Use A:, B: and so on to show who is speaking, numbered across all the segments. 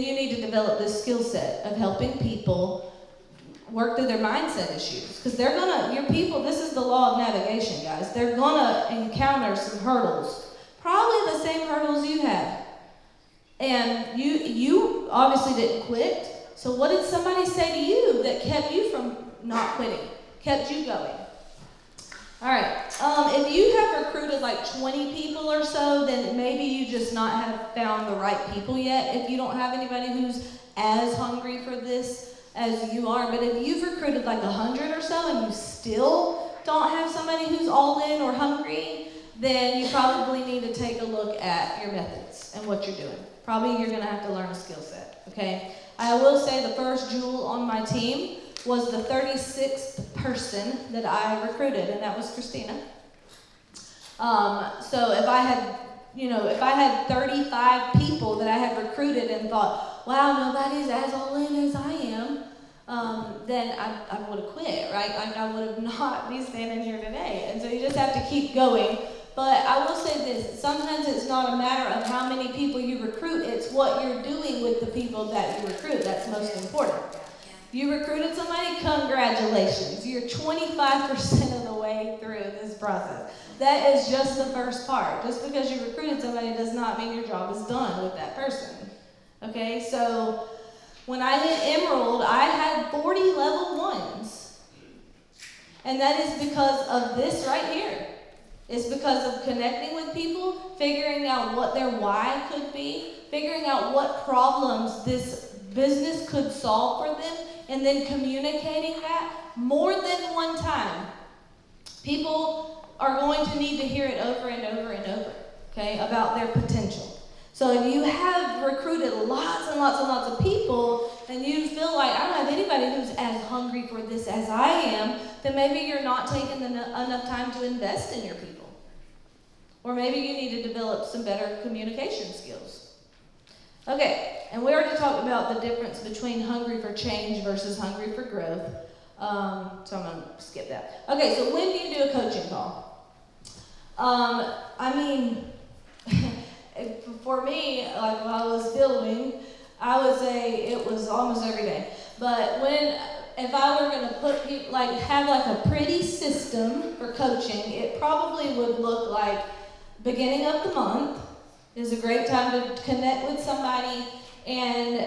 A: you need to develop this skill set of helping people work through their mindset issues. Because your people, this is the law of navigation, guys. They're gonna encounter some hurdles. Probably the same hurdles you have. And you obviously didn't quit. So what did somebody say to you that kept you from not quitting? Kept you going? All right, if you have recruited like 20 people or so, then maybe you just not have found the right people yet. If you don't have anybody who's as hungry for this as you are, but if you've recruited like 100 or so and you still don't have somebody who's all in or hungry, then you probably need to take a look at your methods and what you're doing. Probably you're gonna have to learn a skill set, okay? I will say the first jewel on my team was the 36th person that I recruited, and that was Christina. So if I had 35 people that I had recruited and thought, wow, nobody's as all in as I am, then I would have quit, right? Like I would have not be standing here today. And so you just have to keep going. But I will say this, sometimes it's not a matter of how many people you recruit, it's what you're doing with the people that you recruit that's most important. You recruited somebody, congratulations. You're 25% of the way through this process. That is just the first part. Just because you recruited somebody does not mean your job is done with that person. Okay, so when I hit Emerald, I had 40 level 1s. And that is because of this right here. It's because of connecting with people, figuring out what their why could be, figuring out what problems this business could solve for them, and then communicating that more than one time. People are going to need to hear it over and over and over, okay, about their potential. So if you have recruited lots and lots and lots of people, and you feel like, I don't have anybody who's as hungry for this as I am, then maybe you're not taking enough time to invest in your people. Or maybe you need to develop some better communication skills. Okay, and we already talked about the difference between hungry for change versus hungry for growth. So I'm going to skip that. Okay, so when do you do a coaching call? For me, like when I was building, I would say it was almost every day. But if I were going to have like a pretty system for coaching, it probably would look like beginning of the month is a great time to connect with somebody and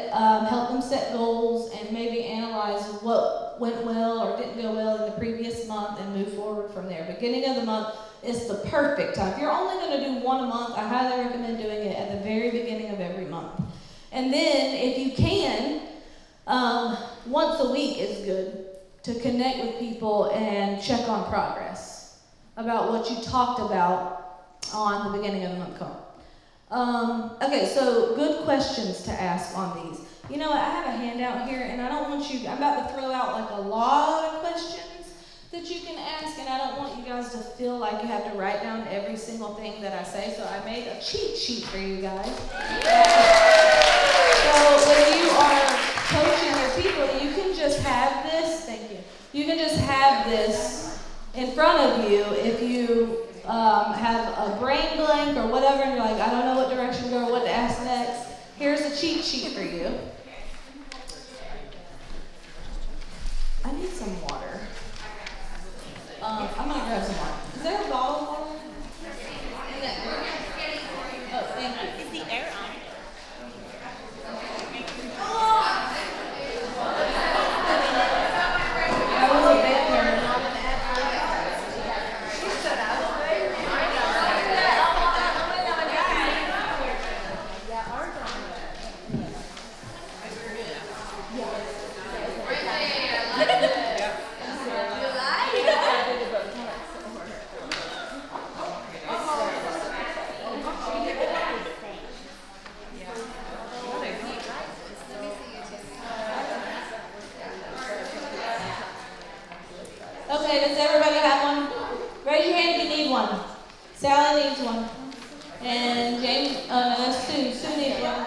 A: help them set goals and maybe analyze what went well or didn't go well in the previous month and move forward from there. Beginning of the month is the perfect time. If you're only going to do one a month, I highly recommend doing it at the very beginning of every month. And then if you can, once a week is good to connect with people and check on progress about what you talked about on the beginning of the month call. Okay, so good questions to ask on these. You know what, I have a handout here, and I'm about to throw out like a lot of questions that you can ask, and I don't want you guys to feel like you have to write down every single thing that I say, so I made a cheat sheet for you guys. So when you are coaching your people, you can just have this, thank you, you can just have this in front of you if you have a brain blank or whatever, and you're like, I don't know what direction to go or what to ask next. Here's a cheat sheet for you. I need some water. I'm going to grab some water. Is there a bottle of water? Oh, thank you.
B: Is the air on?
A: I was a bit nervous. Okay, does everybody have one? Raise your hand if you need one. Sally needs one. And James, that's Sue. Sue needs one.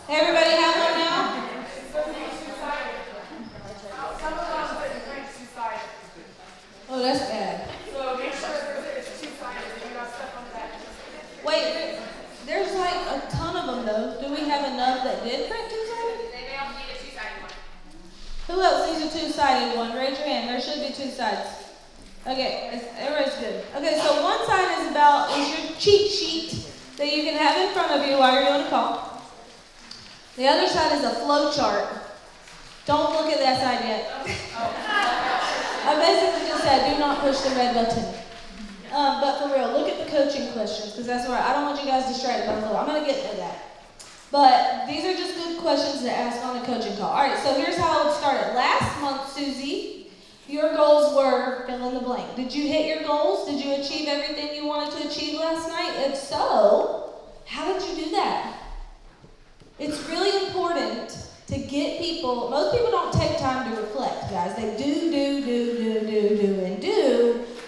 A: Everybody have one now? Oh, that's bad.
C: So make sure it's two-sided and you got stuff on the back.
A: Wait, there's like a ton of them have enough that did print two-sided?
B: They may also need a two-sided one.
A: Who else needs a two-sided one? Raise your hand. There should be two sides. Okay, everybody's good. Okay, so one side is your cheat sheet that you can have in front of you while you're doing a call. The other side is a flow chart. Don't look at that side yet. I basically just said, do not push the red button. But for real, look at the coaching questions, because that's where I don't want you guys distracted by the flow. I'm going to get into that. But these are just good questions to ask on a coaching call. All right, so here's how I would start it. Last month, Susie, your goals were fill in the blank. Did you hit your goals? Did you achieve everything you wanted to achieve last night? If so, how did you do that? It's really important to get people, most people don't take time to reflect, guys. They do,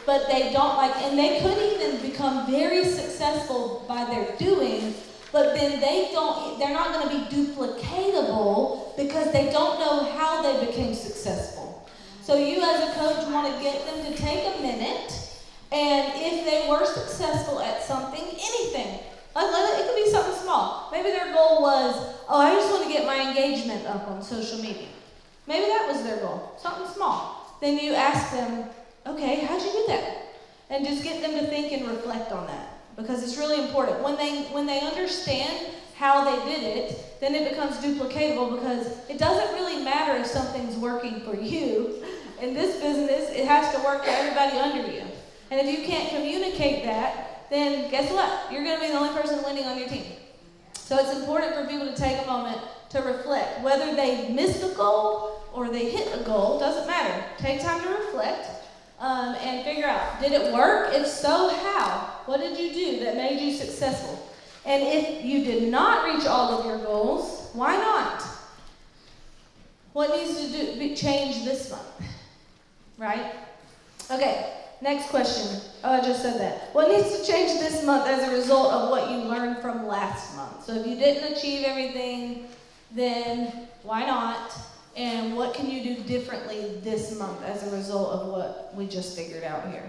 A: but they don't and they could even become very successful by their doing, but then they're not going to be duplicatable because they don't know how they became successful. So you as a coach want to get them to take a minute, and if they were successful at something, anything, it could be something small. Maybe their goal was, I just want to get my engagement up on social media. Maybe that was their goal, something small. Then you ask them, okay, how'd you do that? And just get them to think and reflect on that, because it's really important. When they understand how they did it, then it becomes duplicatable, because it doesn't really matter if something's working for you. In this business, it has to work for everybody under you. And if you can't communicate that, then guess what? You're going to be the only person winning on your team. So it's important for people to take a moment to reflect. Whether they missed a goal or they hit a goal, doesn't matter. Take time to reflect and figure out, did it work? If so, how? What did you do that made you successful? And if you did not reach all of your goals, why not? What needs to change this month? Right? Okay. Next question. I just said that. What needs to change this month as a result of what you learned from last month? So if you didn't achieve everything, then why not? And what can you do differently this month as a result of what we just figured out here?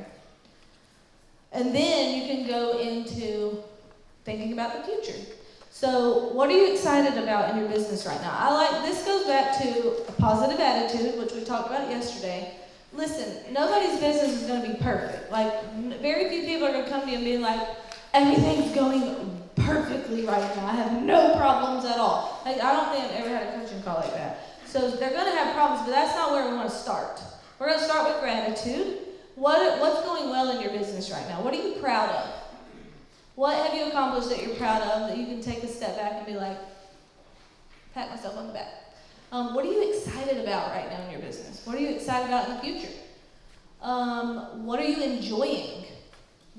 A: And then you can go into thinking about the future. So what are you excited about in your business right now? This goes back to a positive attitude, which we talked about yesterday. Listen, nobody's business is going to be perfect. Very few people are going to come to you and be like, everything's going perfectly right now. I have no problems at all. I don't think I've ever had a coaching call like that. So they're going to have problems, but that's not where we want to start. We're going to start with gratitude. What's going well in your business right now? What are you proud of? What have you accomplished that you're proud of that you can take a step back and be like, pat myself on the back? What are you excited about right now in your business? What are you excited about in the future? What are you enjoying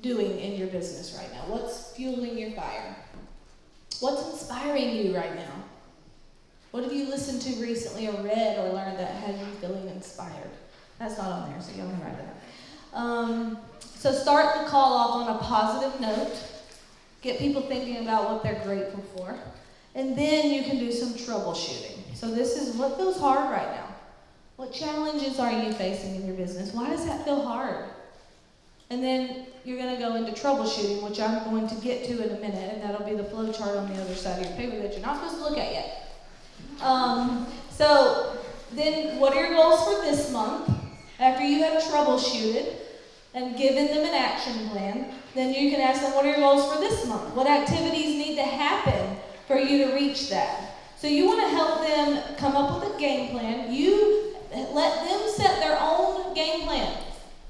A: doing in your business right now? What's fueling your fire? What's inspiring you right now? What have you listened to recently or read or learned that had you feeling inspired? That's not on there, so you don't write that. So start the call off on a positive note. Get people thinking about what they're grateful for. And then you can do some troubleshooting. So this is what feels hard right now. What challenges are you facing in your business? Why does that feel hard? And then you're going to go into troubleshooting, which I'm going to get to in a minute, and that'll be the flow chart on the other side of your paper that you're not supposed to look at yet. So then what are your goals for this month? After you have troubleshooted and given them an action plan, then you can ask them, what are your goals for this month? What activities need to happen for you to reach that? So you want to help them come up with a game plan. You let them set their own game plan,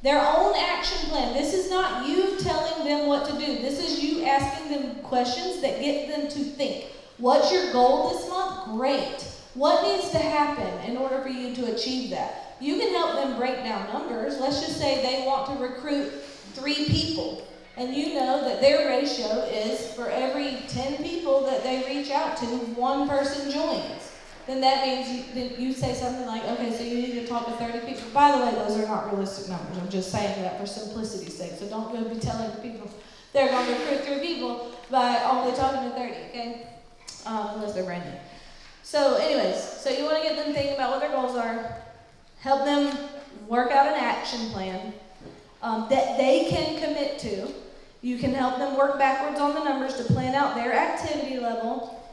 A: their own action plan. This is not you telling them what to do. This is you asking them questions that get them to think. What's your goal this month? Great. What needs to happen in order for you to achieve that? You can help them break down numbers. Let's just say they want to recruit 3 people. And you know that their ratio is for every 10 people that they reach out to, 1 person joins. Then that means you say something like, okay, so you need to talk to 30 people. By the way, those are not realistic numbers. I'm just saying that for simplicity's sake. So don't go be telling the people they're going to recruit 3 people by only talking to 30, okay? Unless they're brand new. So anyways, so you want to get them thinking about what their goals are. Help them work out an action plan that they can commit to. You can help them work backwards on the numbers to plan out their activity level.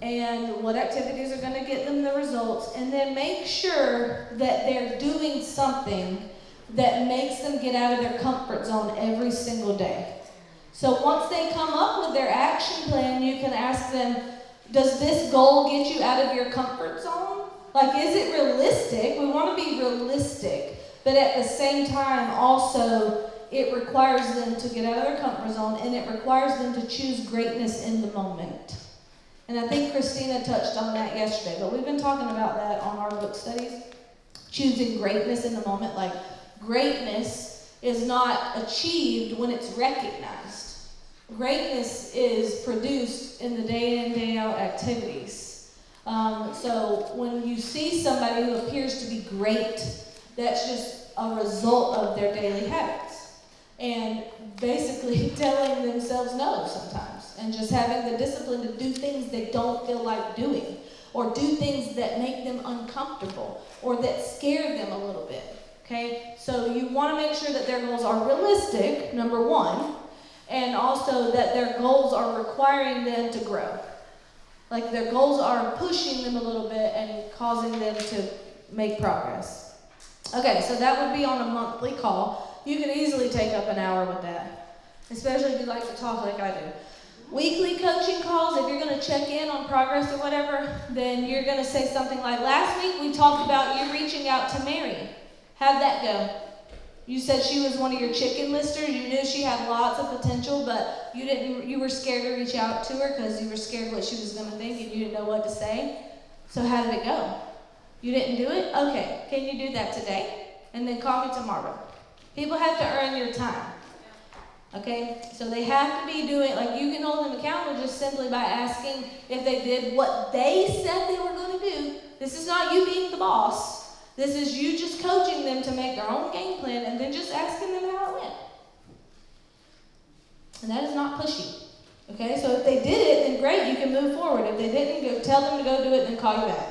A: and what activities are going to get them the results, and then make sure that they're doing something that makes them get out of their comfort zone every single day. So once they come up with their action plan, you can ask them, does this goal get you out of your comfort zone? Like, is it realistic? We want to be realistic, but at the same time, also, it requires them to get out of their comfort zone, and it requires them to choose greatness in the moment. And I think Christina touched on that yesterday, but we've been talking about that on our book studies. Choosing greatness in the moment. Like, greatness is not achieved when it's recognized. Greatness is produced in the day in, day out activities. So when you see somebody who appears to be great, that's just a result of their daily habits. And basically telling themselves no sometimes. And just having the discipline to do things they don't feel like doing. Or do things that make them uncomfortable. Or that scare them a little bit. Okay? So you want to make sure that their goals are realistic, number one. And also that their goals are requiring them to grow. Like their goals are pushing them a little bit and causing them to make progress. Okay, so that would be on a monthly call. You can easily take up an hour with that, especially if you like to talk like I do. Weekly coaching calls, if you're going to check in on progress or whatever, then you're going to say something like, last week we talked about you reaching out to Mary. How'd that go? You said she was one of your chicken listers. You knew she had lots of potential, but you were scared to reach out to her because you were scared what she was going to think and you didn't know what to say. So how did it go? You didn't do it? Okay, can you do that today? And then call me tomorrow. People have to earn your time. Okay? So they have to be doing, like you can hold them accountable just simply by asking if they did what they said they were going to do. This is not you being the boss. This is you just coaching them to make their own game plan and then just asking them how it went. And that is not pushy. Okay, so if they did it, then great, you can move forward. If they didn't, go tell them to go do it and then call you back.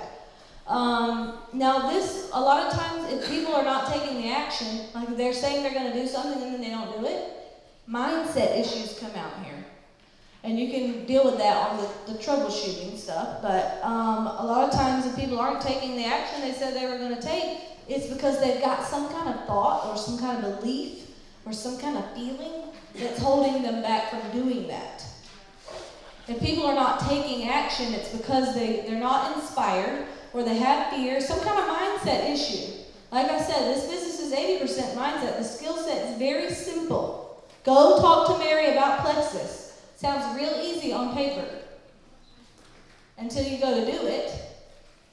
A: Now this, a lot of times, if people are not taking the action, like they're saying they're going to do something and then they don't do it, mindset issues come out here. And you can deal with that on the troubleshooting stuff. But a lot of times if people aren't taking the action they said they were going to take, it's because they've got some kind of thought or some kind of belief or some kind of feeling that's holding them back from doing that. If people are not taking action, it's because they're not inspired or they have fear, some kind of mindset issue. Like I said, this business is 80% mindset. The skill set is very simple. Go talk to Mary about plexus. Sounds real easy on paper until you go to do it,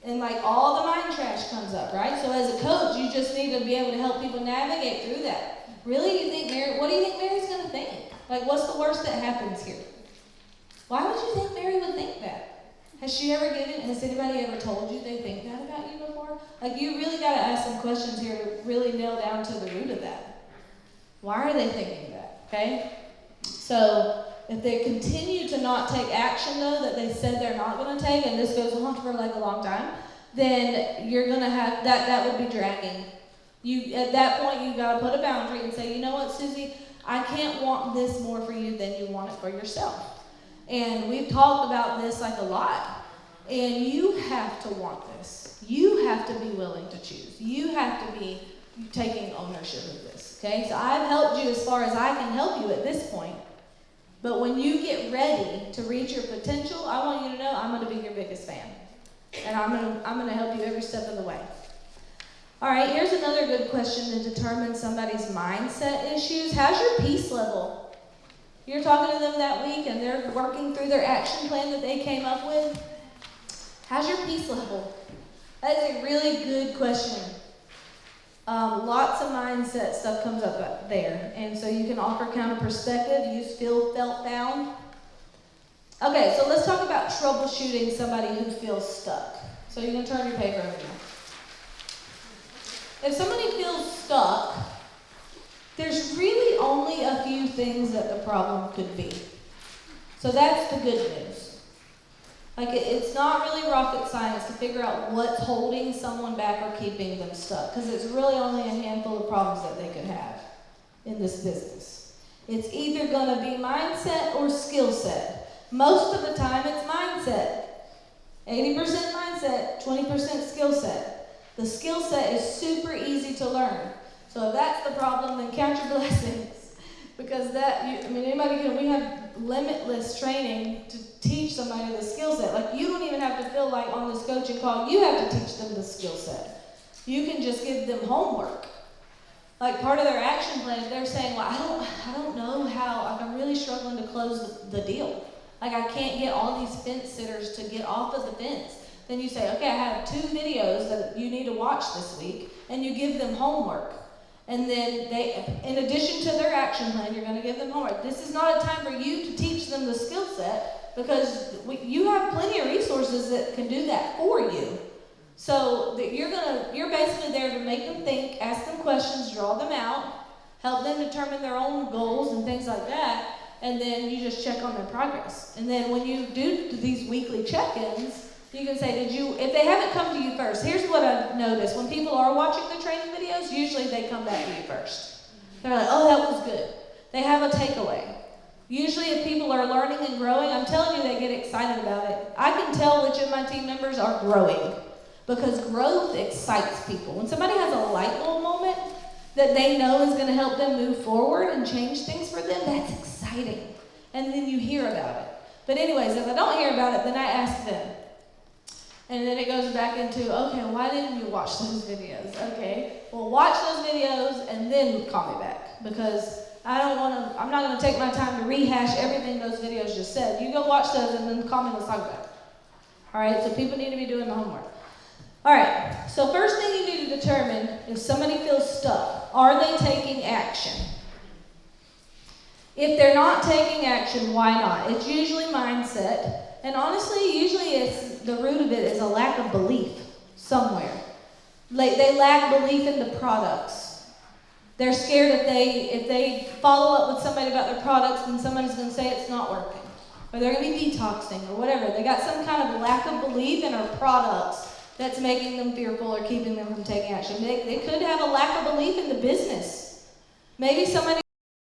A: and like all the mind trash comes up, right? So as a coach, you just need to be able to help people navigate through that. Really, you think Mary? What do you think Mary's going to think? Like, what's the worst that happens here? Why would you think Mary would think that? Has anybody ever told you they think that about you before? Like, you really got to ask some questions here to really nail down to the root of that. Why are they thinking that? Okay, so. If they continue to not take action, though, that they said they're not going to take, and this goes on for like a long time, then you're going to have, that would be dragging. At that point, you've got to put a boundary and say, you know what, Susie, I can't want this more for you than you want it for yourself. And we've talked about this like a lot. And you have to want this. You have to be willing to choose. You have to be taking ownership of this. Okay? So I've helped you as far as I can help you at this point. But when you get ready to reach your potential, I want you to know I'm going to be your biggest fan. And I'm going to help you every step of the way. All right, here's another good question to determine somebody's mindset issues. How's your peace level? You're talking to them that week and they're working through their action plan that they came up with. How's your peace level? That is a really good question. Lots of mindset stuff comes up there. And so you can offer counter perspective. You felt found. Okay, so let's talk about troubleshooting somebody who feels stuck. So you can turn your paper over now. If somebody feels stuck, there's really only a few things that the problem could be. So that's the good news. Like, it's not really rocket science to figure out what's holding someone back or keeping them stuck, because it's really only a handful of problems that they could have in this business. It's either going to be mindset or skill set. Most of the time, it's mindset. 80% mindset, 20% skill set. The skill set is super easy to learn. So if that's the problem, then count your blessings. Because we have limitless training to teach somebody the skill set. Like, you don't even have to feel like on this coaching call, you have to teach them the skill set. You can just give them homework. Like, part of their action plan, they're saying, well, I don't know how, like, I'm really struggling to close the deal. Like, I can't get all these fence sitters to get off of the fence. Then you say, okay, I have 2 videos that you need to watch this week, and you give them homework. And then in addition to their action plan, you're going to give them homework. This is not a time for you to teach them the skill set, because you have plenty of resources that can do that for you. So you're basically there to make them think, ask them questions, draw them out, help them determine their own goals and things like that, and then you just check on their progress. And then when you do these weekly check-ins, you can say, if they haven't come to you first, here's what I've noticed. When people are watching the training videos, usually they come back to you first. They're like, oh, that was good. They have a takeaway. Usually if people are learning and growing, I'm telling you, they get excited about it. I can tell which of my team members are growing, because growth excites people. When somebody has a light bulb moment that they know is going to help them move forward and change things for them, that's exciting. And then you hear about it. But anyways, if I don't hear about it, then I ask them. And then it goes back into, okay, why didn't you watch those videos? Okay, well, watch those videos and then call me back, because I'm not going to take my time to rehash everything those videos just said. You go watch those and then call me, let's talk about it. All right, so people need to be doing the homework. All right, so first thing you need to determine, if somebody feels stuck, are they taking action? If they're not taking action, why not? It's usually mindset. And honestly, usually the root of it is a lack of belief somewhere. They lack belief in the products. They're scared if they follow up with somebody about their products, then somebody's going to say it's not working. Or they're going to be detoxing or whatever. They got some kind of lack of belief in our products that's making them fearful or keeping them from taking action. They could have a lack of belief in the business. Maybe somebody